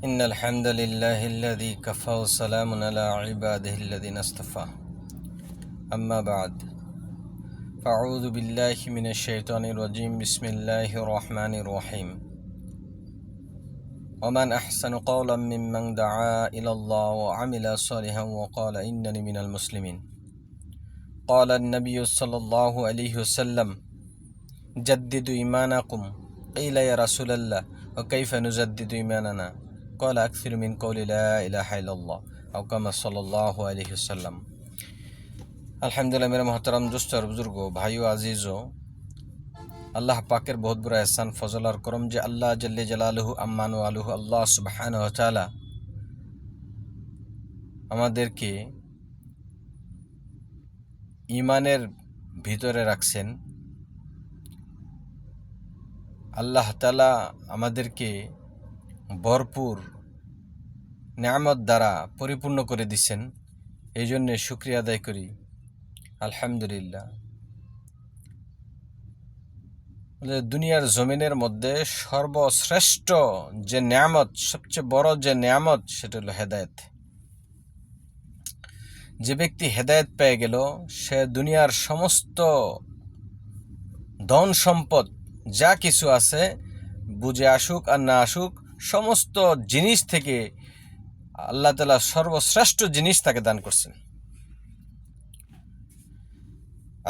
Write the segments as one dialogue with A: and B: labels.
A: إن الحمد لله الذي كفى وسلام على عباده الذين اصطفى أما بعد فأعوذ بالله من الشيطان الرجيم بسم الله الرحمن الرحيم ومن أحسن قولا ممن دعا إلى الله وعمل صالحا وقال إنني من المسلمين قال النبي صلى الله عليه وسلم جددوا إيمانكم قيل يا رسول الله وكيف نجدد إيماننا قال أكثر من قول لا إله إلا الله أو كما صلى الله عليه وسلم। अल्हम्दुलिल्लाह मेरे मोहतरम दोस्त और बुजुर्गो भाइयों अजीज़ो, अल्लाह पाकेर बहुत बड़ा एहसान फजल और करम जे अल्लाह जल्ले जलालुहु अम्मान वालुहु अल्लाह सुबहानाहु व ताआला আমাদেরকে ঈমানের ভিতরে রাখছেন। আল্লাহ তাআলা আমাদেরকে ভরপুর নিয়ামত দ্বারা পরিপূর্ণ করে দিচ্ছেন, এই জন্য শুকরিয়া আদায় করি আলহামদুলিল্লাহ। দুনিয়ার জমিনের মধ্যে সর্বশ্রেষ্ঠ যে নিয়ামত, সবচেয়ে বড় যে নিয়ামত, সেটা হলো হেদায়েত। যে ব্যক্তি হেদায়েত পেয়ে গেল, সে দুনিয়ার সমস্ত ধন সম্পদ যা কিছু আছে, বুঝে আসুক আর না আসুক, সমস্ত জিনিস থেকে আল্লাহ তাআলা সর্বশ্রেষ্ঠ জিনিস তাকে দান করছেন।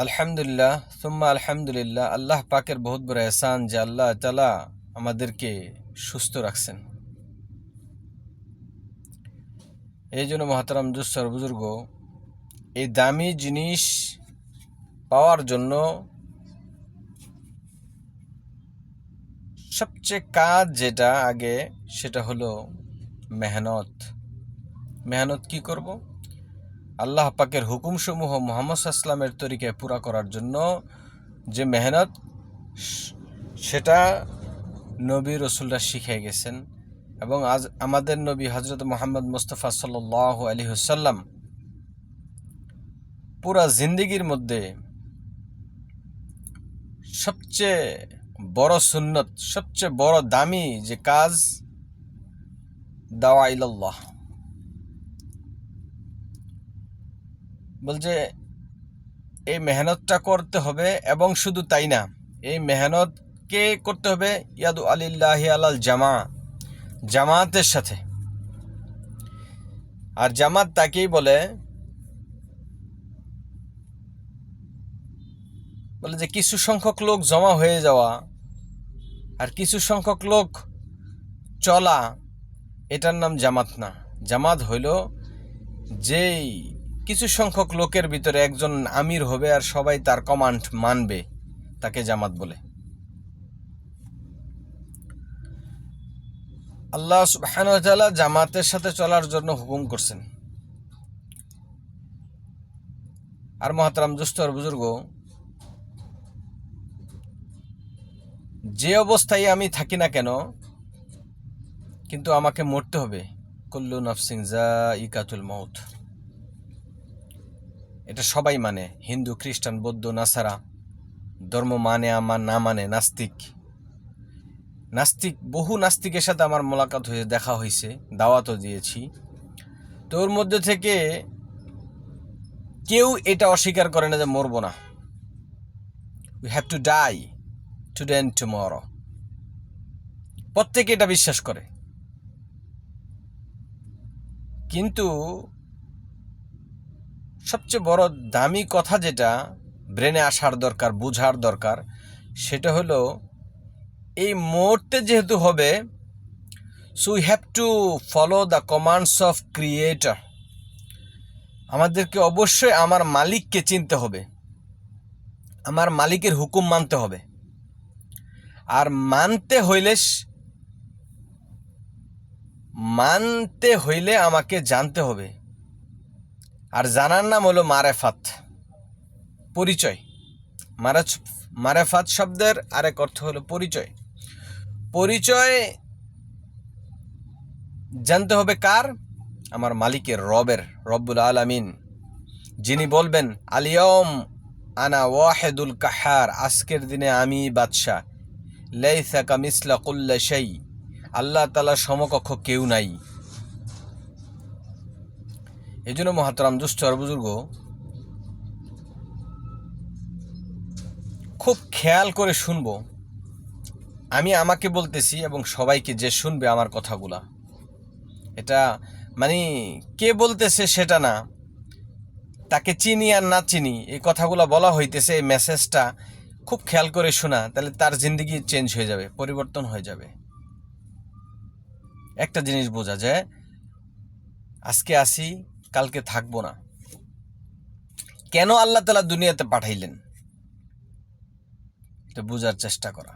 A: আলহামদুলিল্লাহ সুম্মা আলহামদুলিল্লাহ, আল্লাহ পাকের বহুত বড় এহসান যে আল্লাহ তাআলা আমাদেরকে সুস্থ রাখছেন। এই জন্য মহতারাম দোস্ত আর বুজুর্গ, এই দামি জিনিস পাওয়ার জন্য সবচেয়ে কাজ যেটা আগে, সেটা হলো মেহনত। মেহনত কি করব? আল্লাহ পাকের হুকুমসমূহ মুহাম্মদ সাল্লাল্লাহু আলাইহি ওয়াসাল্লামের তরিকায় পুরা করার জন্য যে মেহনত, সেটা নবী রাসূলরা শিখিয়ে গেছেন। এবং আজ আমাদের নবী হযরত মুহাম্মদ মুস্তাফা সাল্লাল্লাহু আলাইহি ওয়াসাল্লাম পুরা জিন্দেগির মধ্যে সবচেয়ে বড় সুন্নত, সবচেয়ে বড় দামি যে কাজ, দাওয়া ইলাল্লাহ। বলছে এই মেহনতটা করতে হবে, এবং শুধু তাই না, এই মেহনতকে করতে হবে ইয়াদু আলিল্লাহি আলাল জামা, জামাতের সাথে। আর জামাত তাকেই বলে যে কিছু সংখ্যক লোক জমা হয়ে যাওয়া আর কিছু সংখ্যক লোক চলা, এটার নাম জামাত না। জামাত হইল যেই কিছু সংখ্যক লোকের ভিতরে একজন আমির হবে আর সবাই তার কমান্ড মানবে, তাকে জামাত বলে। আল্লাহ সুবহানাহু ওয়া তাআলা জামাতের সাথে চলার জন্য হুকুম করছেন। আর মুহতারাম দোস্ত আর বুজুর্গ, যে অবস্থায় আমি থাকি না কেন, কিন্তু আমাকে মরতে হবে। কুল্লু নাফসিন যায়িকাতুল মাউত, এটা সবাই মানে। হিন্দু, খ্রিস্টান, বৌদ্ধ, নাসারা ধর্ম মানে আমার না মানে, নাস্তিক বহু নাস্তিকের সাথে আমার মোলাকাত হয়েছে, দেখা হয়েছে, দাওয়াতও দিয়েছি। তো ওর মধ্যে থেকে কেউ এটা অস্বীকার করে না যে মরবো না। We have to die today and tomorrow. প্রত্যেকে এটা বিশ্বাস করে, কিন্তু সবচেয়ে বড় দামি কথা যেটা ব্রেনে আসার দরকার, বুঝার দরকার, সেটা হলো এই মরতে যেহেতু হবে, so we have to follow the commands of creator. আমাদেরকে অবশ্যই আমার মালিককে চিনতে হবে, আমার মালিকের হুকুম মানতে হবে। আর মানতে হইলে আমাকে জানতে হবে। আর জানার নাম হলো মারেফাত, পরিচয়। মারেফাত শব্দের আরেক অর্থ হলো পরিচয়। পরিচয় জানতে হবে কার? আমার মালিকের, রব্বুল আলামিন, যিনি বলবেন আলিয়ম আনা ওয়াহিদুল কাহার, আজকের দিনে আমি বাদশা, লাইসা কামিসলা কুল্লা শাই, আল্লাহ তাআলার সমকক্ষ কেউ নাই। এই জন্য মহাতারাম দুস্থ আর বুজুর্গ, খুব খেয়াল করে শুনবো। আমি আমাকে বলতেছি এবং সবাইকে যে শুনবে আমার কথাগুলা, এটা মানে কে বলতেছে সেটা না, তাকে চিনি আর না চিনি এই কথাগুলো বলা হইতেছে, এই মেসেজটা খুব খেয়াল করে শোনা, তাহলে তার জিন্দেগি চেঞ্জ হয়ে যাবে, পরিবর্তন হয়ে যাবে। একটা জিনিস বোঝা যায়, আজকে আসি কালকে থাকবো না। কেন আল্লাহ তাআলা দুনিয়াতে পাঠাইলেন এটা বোঝার চেষ্টা করা।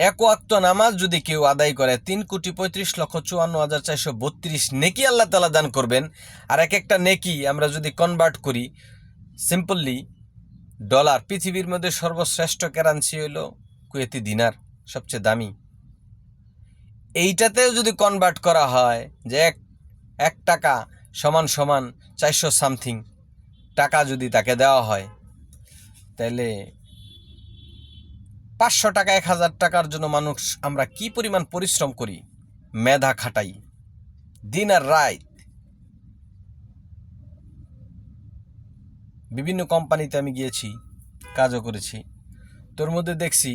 A: এক ওয়াক্ত নামাজ যদি কেউ আদায় করে 3,35,54,432 নেকি আল্লাহ তাআলা দান করবেন। আর এক একটা নেকি আমরা যদি কনভার্ট করি সিম্পলি ডলার, পৃথিবীর মধ্যে সর্বশ্রেষ্ঠ কারেন্সি হলো কুয়েতি দিনার, সবচেয়ে দামি। এইটাতেও যদি কনভার্ট করা হয় যে এক টাকা সমান সমান 400 সামথিং টাকা যদি তাকে দেওয়া হয়, তাহলে 500 টাকা 1000 টাকার জন্য মানুষ আমরা কি পরিমাণ পরিশ্রম করি, মেধা খাটাই দিন আর রাত। বিভিন্ন কোম্পানিতে আমি গিয়েছি, কাজও করেছি, তোর মধ্যে দেখছি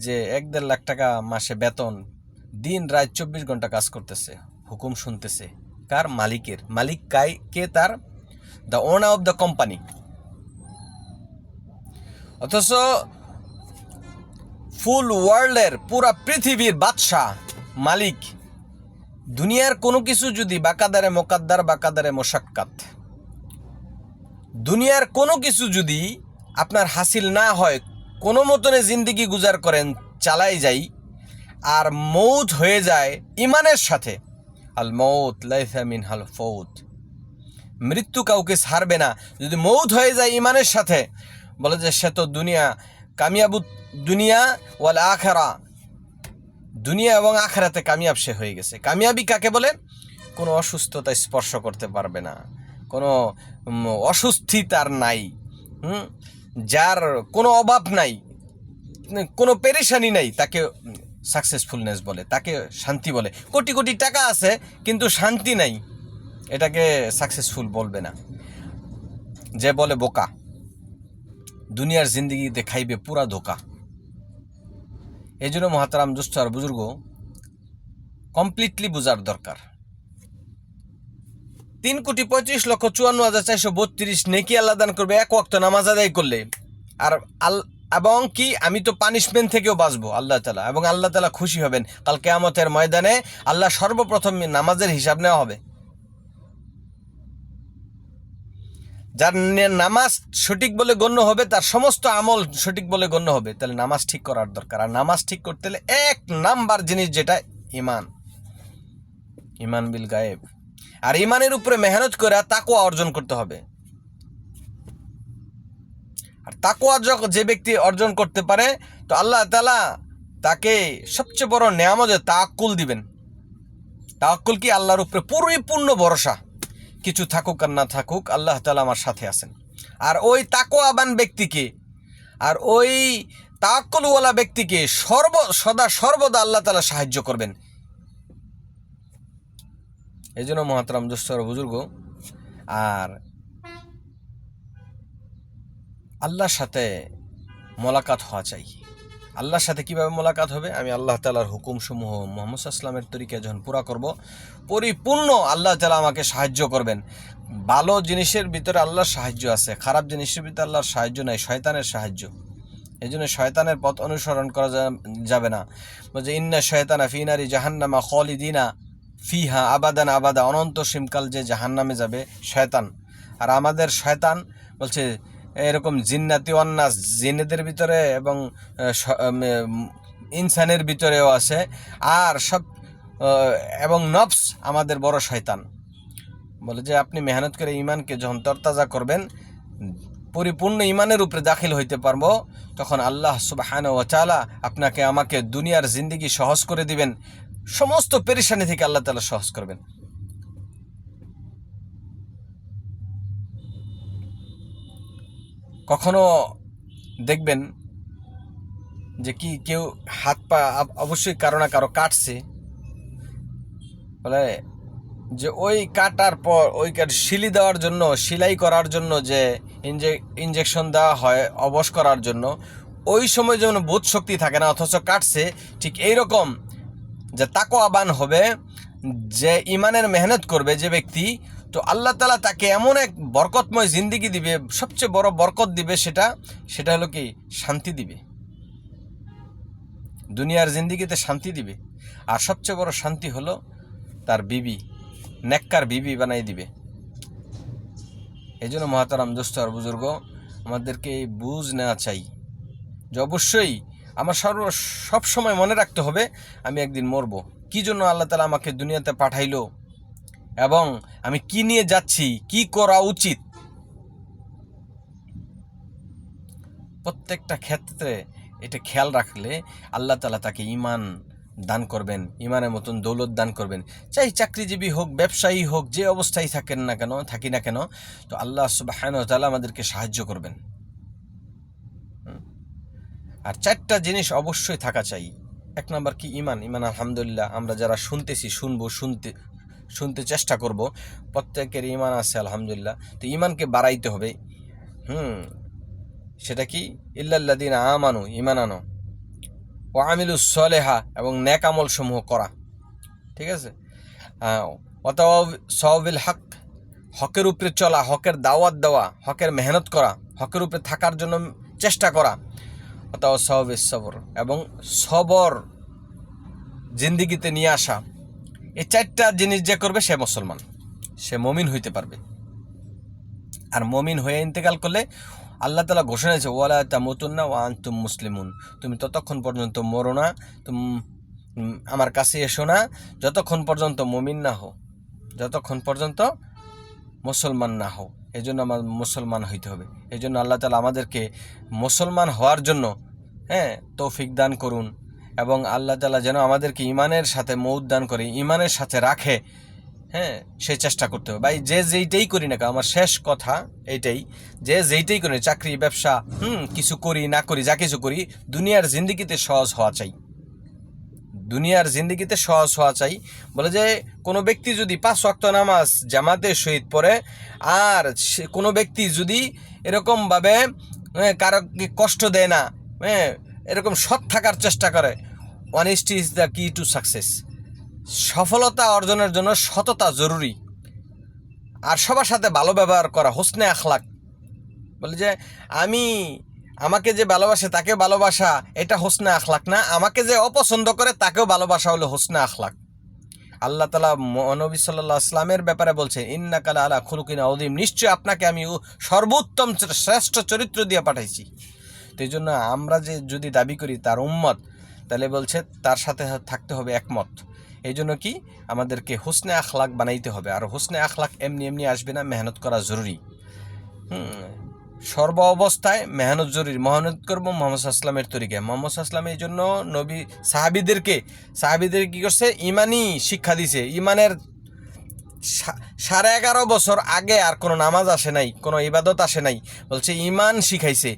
A: যে 1-1.5 লাখ টাকা মাসে বেতন, দিন রাত 24 ঘন্টা কাজ করতেছে, হুকুম শুনতেছে। কার? মালিকের। মালিক কে? তার the owner of the company. অথচ ফুল ওয়ার্ল্ডের, পুরা পৃথিবীর বাদশাহ, মালিক, দুনিয়ার কোনো কিছু যদি বাকাদারে মোকাদ্দার বাকাদারে মোশাক্কাত, দুনিয়ার কোনো কিছু যদি আপনার হাসিল না হয়, কোনো মতনে জিন্দিগি গুজার করেন, চালাই যাই, আর মৌত হয়ে যায় ইমানের সাথে, আল মৌত লাইসা মিনহাল ফৌত, মৃত্যু কাউকে ছাড়বে না। যদি মৌত হয়ে যায় ইমানের সাথে, বলে যে সে তো দুনিয়া কামিয়াবু, দুনিয়া ওয়াল আখিরা, দুনিয়া এবং আখিরাতে কামিয়াব সে হয়ে গেছে। কামিয়াবি কাকে বলে? কোনো অসুস্থতা স্পর্শ করতে পারবে না, কোনো অসুস্থি তার নাই, যার কোনো অভাব নাই, কোনো পেরেশানি নাই, তাকে সাকসেসফুলনেস বলে, তাকে শান্তি বলে। কোটি কোটি টাকা আছে কিন্তু শান্তি নাই, এটাকে সাকসেসফুল বলবে না। যে বলে বোকা, দুনিয়ার জিন্দিগিতে খাইবে পুরা ধোকা। এই জন্য মহাতারাম দুস্থ আর বুজুর্গ, কমপ্লিটলি বোঝার দরকার। 3,35,54,432 নেকি আল্লাহ দান করবে এক ওয়াক্ত নামাজ আদায় করলে। আর এবং কি আমি তো পানিশমেন্ট থেকেও বাঁচবো আল্লাহ তাআলা, এবং আল্লাহ তাআলা খুশি হবেন। কাল কিয়ামতের ময়দানে আল্লাহ সর্বপ্রথম নামাজের হিসাব নেওয়া হবে। যার নামাজ সঠিক বলে গণ্য হবে, তার সমস্ত আমল সঠিক বলে গণ্য হবে। তাহলে নামাজ ঠিক করার দরকার। আর নামাজ ঠিক করতে হলে 1 নাম্বার জিনিস যেটা ইমান, ইমান বিল গায়েব। আর ইমানের উপরে মেহনত করে তাকওয়া অর্জন করতে হবে। আর তাকওয়া যে ব্যক্তি অর্জন করতে পারে, তো আল্লাহ তাআলা তাকে সবচেয়ে বড় নেয়ামত তাওয়াক্কুল দিবেন। তাওয়াক্কুল কি? আল্লাহর উপরে পরিপূর্ণ ভরসা, কিছু থাকুক আর না থাকুক আল্লাহ তাআলা আমার সাথে আছেন। আর ওই তাকওয়াবান ব্যক্তিকে, আর ওই তাওয়াক্কুলওয়ালা ব্যক্তিকে সর্বদা আল্লাহ তাআলা সাহায্য করবেন। এই জন্য মহাতারাম দোস্ত বুজুর্গ, আর আল্লাহর সাথে মোলাকাত হওয়া চাই। আল্লাহর সাথে কিভাবে মোলাকাত হবে? আমি আল্লাহ তাআলার হুকুমসমূহ মুহাম্মদ সাল্লাল্লাহু আলাইহি ওয়াসাল্লামের তরিকা যখন পুরা করব, পরিপূর্ণ আল্লাহ তাআলা আমাকে সাহায্য করবেন। ভালো জিনিসের ভিতরে আল্লাহর সাহায্য আছে, খারাপ জিনিসের ভিতরে আল্লাহর সাহায্য নাই, শয়তানের সাহায্য। এই জন্য শয়তানের পথ অনুসরণ করা যাবে না। বলছে ইন্না শয়তানা ফি নারি জাহান্নামা খালিদিনা ফিহা আবাদান আবাদা, অনন্ত সীমকাল যে জাহান্নামে যাবে শয়তান। আর আমাদের শয়তান বলছে এরকম জিন্নাতি ওয়ান্নাস, জিনেদের ভিতরে এবং ইনসানের ভিতরেও আছে, আর সব এবং নফস আমাদের বড় শয়তান। বলে যে আপনি মেহনত করে ইমানকে যখন তরতাজা করবেন, পরিপূর্ণ ইমানের উপরে দাখিল হইতে পারবো, তখন আল্লাহ সুবহানাহু ওয়া তাআলা আপনাকে আমাকে দুনিয়ার জিন্দেগি সহজ করে দিবেন, সমস্ত পেরেশানি থেকে আল্লাহ তাআলা সহজ করবেন। কখনো দেখবেন যে কি কেউ হাত পা অবশ্যই কারো না কারো কাটছে, বলে যে ওই কাটার পর ওই শিলি দেওয়ার জন্য, সেলাই করার জন্য যে ইঞ্জেকশন দেওয়া হয় অবশ করার জন্য, ওই সময় যেমন বোধ শক্তি থাকে না, অথচ কাটছে, ঠিক এইরকম যে তাকওয়াবান হবে, যে ইমানের মেহনত করবে যে ব্যক্তি, তো আল্লাহ তাআলা তাকে এমন এক বরকতময় জিন্দিগি দিবে, সবচেয়ে বড় বরকত দিবে, সেটা হলো কি শান্তি দিবে, দুনিয়ার জিন্দিগিতে শান্তি দিবে। আর সবচেয়ে বড় শান্তি হলো তার বিবি, নেককার বিবি বানাই দিবে। এই জন্য মহাতারাম দোস্ত আর বুজুর্গ, আমাদেরকে এই বুঝ নেওয়া চাই যে অবশ্যই আমার সব সময় মনে রাখতে হবে আমি একদিন মরব। কি জন্য আল্লাহ তাআলা আমাকে দুনিয়াতে পাঠাইলো এবং আমি কি নিয়ে যাচ্ছি, কি করা উচিত, প্রত্যেকটা ক্ষেত্রে এটা খেয়াল রাখলে আল্লাহ তাআলা তাকে ঈমান দান করবেন, ঈমানের মতন দৌলত দান করবেন। চাই চাকরিজীবী হোক, ব্যবসায়ী হোক, যে অবস্থায় থাকি না কেন, তো আল্লাহ সুবহানাহু ওয়া তাআলা আমাদেরকে সাহায্য করবেন। আর 4টা জিনিস অবশ্যই থাকা চাই। 1 নম্বর কি? ঈমান। আলহামদুলিল্লাহ আমরা যারা শুনতে চেষ্টা করব, প্রত্যেকের ঈমান আছে আলহামদুলিল্লাহ। তো ঈমানকে বাড়াইতে হবে। সেটা কি? ইল্লাল্লাযীনা আমানু, ঈমান আনো, ওয়া আমিলুস সলিহা, এবং নেক আমল সমূহ করা, ঠিক আছে। ওয়া তাওয়াবিল হক, হকের উপরে চলা, হকের দাওয়াত দেওয়া, হকের মেহনত করা, হকের উপরে থাকার জন্য চেষ্টা করা, ওয়া তাওয়াবিস সবর, এবং সবর জিন্দিগিতে নিয়ে আসা। এই 4টা জিনিস যে করবে সে মুসলমান, সে মুমিন হইতে পারবে। আর মুমিন হয়ে ইন্তেকাল করলে আল্লাহ তাআলা ঘোষণা দিয়েছে, ওয়ালা তামুতুন্না ওয়া আনতুম মুসলিমুন, তুমি ততক্ষণ পর্যন্ত মরো না, তুমি আমার কাছে এসো না যতক্ষণ পর্যন্ত মুমিন না হও, যতক্ষণ পর্যন্ত মুসলমান না হও। এই জন্য আমার মুসলমান হইতে হবে। এই জন্য আল্লাহ তাআলা আমাদেরকে মুসলমান হওয়ার জন্য তৌফিক দান করুন, এবং আল্লাহ তাআলা যেন আমাদেরকে ঈমানের সাথে মউত দান করে, ঈমানের সাথে রাখে। সে চেষ্টা করতে হবে। ভাই যে যেইটাই করি না, আমার শেষ কথা এইটাই, যে যেইটাই করি, চাকরি, ব্যবসা, কিছু করি না করি, যা কিছু করি, দুনিয়ার জিন্দিগিতে সহজ হওয়া চাই, দুনিয়ার জিন্দিগিতে সহজ হওয়া চাই। বলে যে কোনো ব্যক্তি যদি 5 ওয়াক্ত নামাজ জামাতের সহিত পড়ে, আর কোনো ব্যক্তি যদি এরকমভাবে কারোকে কষ্ট দেয় না, এরকম সৎ থাকার চেষ্টা করে, অনেস্টি ইজ দ্য কি টু সাকসেস। সফলতা অর্জনের জন্য সততা জরুরি। আর সবার সাথে ভালো ব্যবহার করা, হোসনে আখলাক। বলে যে আমাকে যে ভালোবাসে তাকে ভালোবাসা, এটা হোসনে আখলাক না। আমাকে যে অপছন্দ করে তাকেও ভালোবাসা হলো হোসনে আখলাক। আল্লাহ তাআলা নবী সাল্লাল্লাহু আলাইহি ওয়াসাল্লামের ব্যাপারে বলছেন, ইন্নাকা আলা খুলুকিন আযীম, নিশ্চয় আপনাকে আমি সর্বোত্তম শ্রেষ্ঠ চরিত্র দিয়ে পাঠাইছি। তো এই জন্য আমরা যে যদি দাবি করি তার উম্মত, তাহলে বলছে তার সাথে থাকতে হবে একমত। এই জন্য কি আমাদেরকে হোসনে আখলাক বানাইতে হবে। আর হোসনে আখলাক এমনি আসবে না, মেহনত করা জরুরি। সর্ব অবস্থায় মেহনত জরুরি। মেহনত করবো মুহাম্মদ সাল্লাল্লাহু তরিকায়। মুহাম্মদ সাল্লাল্লাহু এই জন্য নবী সাহাবীদের কি করছে? ইমানই শিক্ষা দিছে। ইমানের 11.5 বছর আগে আর কোনো নামাজ আসে নাই, কোনো ইবাদত আসে নাই, বলছে ইমান শিখাইছে,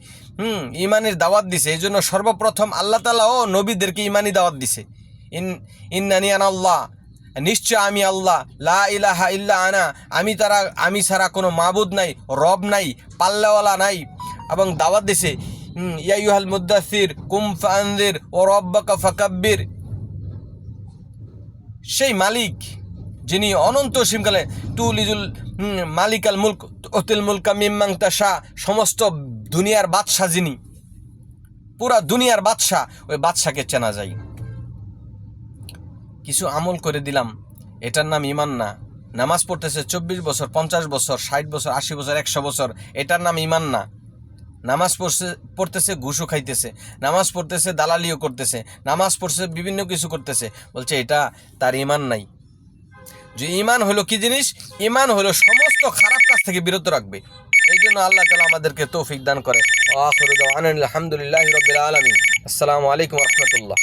A: ইমানের দাওয়াত দিছে। এই জন্য সর্বপ্রথম আল্লাহ তাআলাও নবীদেরকে ইমানি দাওয়াত দিছে। ইন্নানি আনা আল্লাহ, নিশ্চয় আমি আল্লাহ, লা ইলাহা ইল্লা আনা, আমি ছাড়া কোনো মাবুদ নাই, রব নাই, পাল্লাওয়ালা নাই। এবং দাওয়াত দিছে, ইয়া আইয়ুহাল মুদ্দাসসির কুম ফাআনজির ওয়া রাব্বাকা ফাকাব্বির। সেই মালিক যিনি অনন্ত সীমকালে, তুলিজুল মালিকাল মুলক তুতিল মুলকা মিম্মান তাশা, সমস্ত দুনিয়ার বাদশা যিনি, পুরা দুনিয়ার বাদশা, ওই বাদশাকে চেনা যায়। কিছু আমল করে দিলাম, এটার নাম ঈমান না। নামাজ পড়তেছে 24 বছর, 50 বছর, 60 বছর, 80 বছর, 100 বছর, এটার নাম ঈমান না। নামাজ পড়তেছে ঘুষও খাইতেছে, নামাজ পড়তেছে দালালিও করতেছে, নামাজ পড়ছে বিভিন্ন কিছু করতেছে, বলছে এটা তার ঈমান নাই। যে ঈমান হলো কি জিনিস? ঈমান হলো সমস্ত খারাপ কাজ থেকে বিরত রাখবে। এই জন্য আল্লাহ তাআলা আমাদেরকে তৌফিক দান করে। আখিরু দাওয়ানা আলহামদুলিল্লাহি রাব্বিল আলামিন। আসসালামু আলাইকুম ওয়া রাহমাতুল্লাহ।